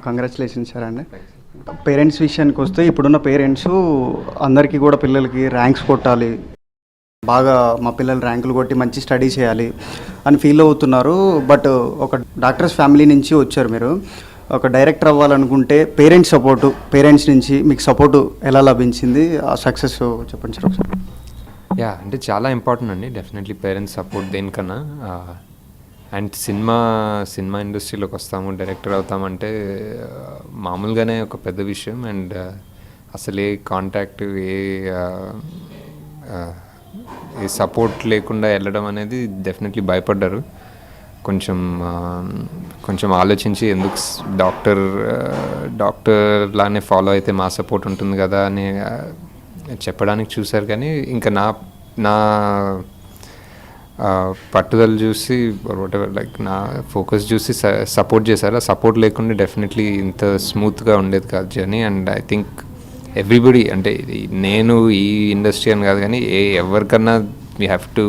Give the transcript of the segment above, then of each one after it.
Congratulations sir అండి. Parents విషయానికి వస్తే ఇప్పుడున్న పేరెంట్స్ అందరికీ కూడా పిల్లలకి ర్యాంక్స్ కొట్టాలి, బాగా మా పిల్లలు ర్యాంకులు కొట్టి మంచి స్టడీ చేయాలి అని ఫీల్ అవుతున్నారు. బట్ ఒక డాక్టర్స్ ఫ్యామిలీ నుంచి వచ్చారు మీరు, ఒక డైరెక్టర్ అవ్వాలనుకుంటే పేరెంట్స్ నుంచి మీకు సపోర్టు ఎలా లభించింది, ఆ సక్సెస్ చెప్పండి సార్ ఒకసారి. అంటే చాలా ఇంపార్టెంట్ అండి డెఫినెట్లీ పేరెంట్స్ సపోర్ట్ దేనికన్నా. అండ్ సినిమా ఇండస్ట్రీలోకి వస్తాము, డైరెక్టర్ అవుతామంటే మామూలుగానే ఒక పెద్ద విషయం. అండ్ అసలు ఏ కాంటాక్ట్ ఏ సపోర్ట్ లేకుండా వెళ్ళడం అనేది డెఫినెట్లీ భయపడ్డారు. కొంచెం ఆలోచించి ఎందుకు డాక్టర్ లానే ఫాలో అయితే మా సపోర్ట్ ఉంటుంది కదా అని చెప్పడానికి చూశారు. కానీ ఇంకా నా పట్టుదల చూసి లైక్ నా ఫోకస్ చూసి సపోర్ట్ చేశారు. ఆ సపోర్ట్ లేకుండా డెఫినెట్లీ ఇంత స్మూత్గా ఉండేది కాదు journey. And I think everybody, అంటే నేను ఈ ఇండస్ట్రీ అని కాదు కానీ ఎవరికన్నా we have to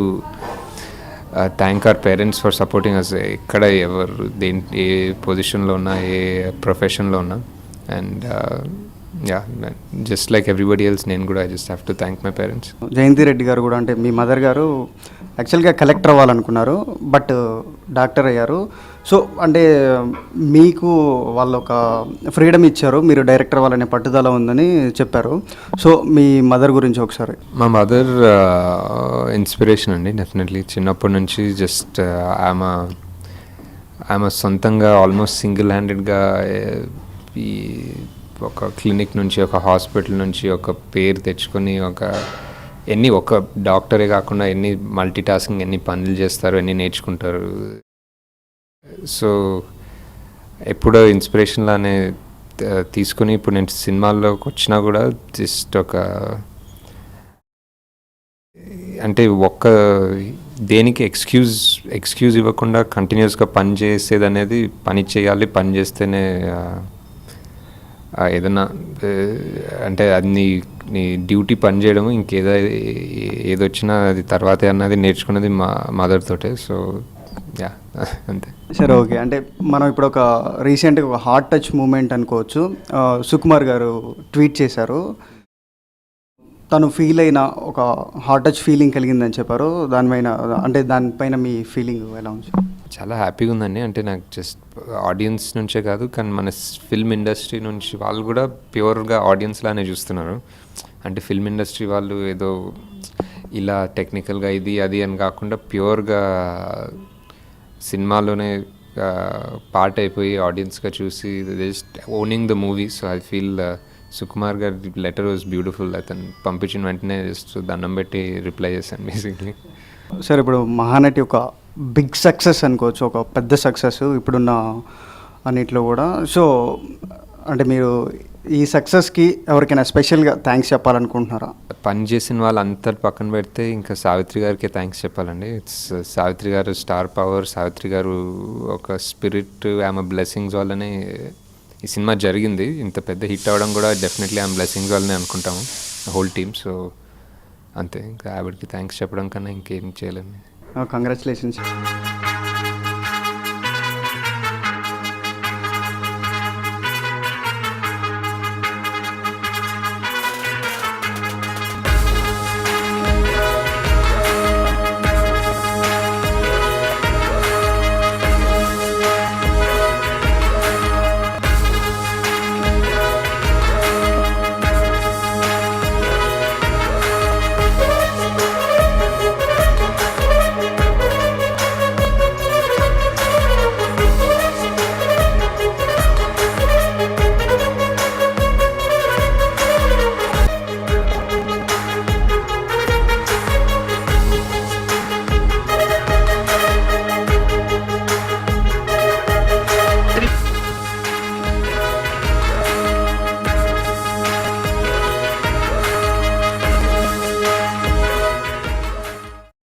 thank our parents for supporting us. ఎక్కడ ఎవరు ఏ పొజిషన్లో ఉన్నా, ఏ ప్రొఫెషన్లో ఉన్నా. And just like everybody else నేను కూడా I just have to thank my parents. Jayanthi Reddy garu కూడా, అంటే మీ మదర్ గారు యాక్చువల్గా కలెక్టర్ అవ్వాలనుకున్నారు, బట్ డాక్టర్ అయ్యారు. సో అంటే మీకు వాళ్ళు ఒక ఫ్రీడమ్ ఇచ్చారు, మీరు డైరెక్టర్ అవ్వాలనే పట్టుదల ఉందని చెప్పారు. సో మీ మదర్ గురించి ఒకసారి. మా మదర్ ఇన్స్పిరేషన్ అండి డెఫినెట్లీ. చిన్నప్పటి నుంచి జస్ట్ ఆమె సొంతంగా ఆల్మోస్ట్ సింగిల్ హ్యాండెడ్గా ఈ ఒక క్లినిక్ నుంచి, ఒక హాస్పిటల్ నుంచి ఒక పేరు తెచ్చుకొని ఒక డాక్టరే కాకుండా ఎన్ని మల్టీ టాస్కింగ్, ఎన్ని పనులు చేస్తారు, ఎన్ని నేర్చుకుంటారు. సో ఎప్పుడో ఇన్స్పిరేషన్లానే తీసుకుని ఇప్పుడు నేను సినిమాల్లోకి వచ్చినా కూడా జస్ట్ అంటే దేనికి ఎక్స్క్యూజ్ ఇవ్వకుండా కంటిన్యూస్గా పని చేసేది అనేది, పని చేయాలి, పని చేస్తేనే ఏదన్నా అంటే అది నీ డ్యూటీ పని చేయడము, ఏదొచ్చినా అది తర్వాతే అన్నది నేర్చుకున్నది మా మదర్ తోటే. సో అంతే. సరే, ఓకే. అంటే మనం ఇప్పుడు రీసెంట్గా ఒక హార్ట్ టచ్ మూమెంట్ అనుకోవచ్చు. సుకుమార్ గారు ట్వీట్ చేశారు, తను ఫీల్ అయిన ఒక హార్ట్ టచ్ ఫీలింగ్ కలిగిందని చెప్పారు. దానిపైన మీ ఫీలింగ్ ఎలా ఉంది? చాలా హ్యాపీగా ఉందండి. అంటే నాకు జస్ట్ ఆడియన్స్ నుంచే కాదు, కానీ మన ఫిల్మ్ ఇండస్ట్రీ నుంచి వాళ్ళు కూడా ప్యూర్గా ఆడియన్స్ లానే చూస్తున్నారు. అంటే ఫిల్మ్ ఇండస్ట్రీ వాళ్ళు ఏదో ఇలా టెక్నికల్గా ఇది అది అని కాకుండా ప్యూర్గా సినిమాలోనే పార్ట్ అయిపోయి ఆడియన్స్గా చూసి just owning the movie. So I feel Sukumar గారి లెటర్ వాజ్ బ్యూటిఫుల్. అతను పంపించిన వెంటనే జస్ట్ దండం పెట్టి రిప్లై చేశాను బేసిక్లీ. సార్, ఇప్పుడు మహానటి ఒక బిగ్ సక్సెస్ అనుకోవచ్చు, ఒక పెద్ద సక్సెస్ ఇప్పుడున్న అన్నిట్లో కూడా. సో అంటే మీరు ఈ సక్సెస్కి ఎవరికైనా స్పెషల్గా థ్యాంక్స్ చెప్పాలనుకుంటున్నారా? పని చేసిన వాళ్ళంతా పక్కన పెడితే ఇంకా సావిత్రి గారికి థ్యాంక్స్ చెప్పాలండి. సావిత్రి గారు స్టార్ పవర్, సావిత్రి గారు ఒక స్పిరిట్, ఆమె బ్లెస్సింగ్స్ వల్లనే ఈ సినిమా జరిగింది. ఇంత పెద్ద హిట్ అవ్వడం కూడా డెఫినెట్లీ ఆమె బ్లెస్సింగ్స్ వల్లనే అనుకుంటాము, హోల్ టీమ్. సో అంతే, ఇంకా ఆవిడకి థ్యాంక్స్ చెప్పడం కన్నా ఇంకేం చేయలేము. కంగ్రాచులేషన్స్.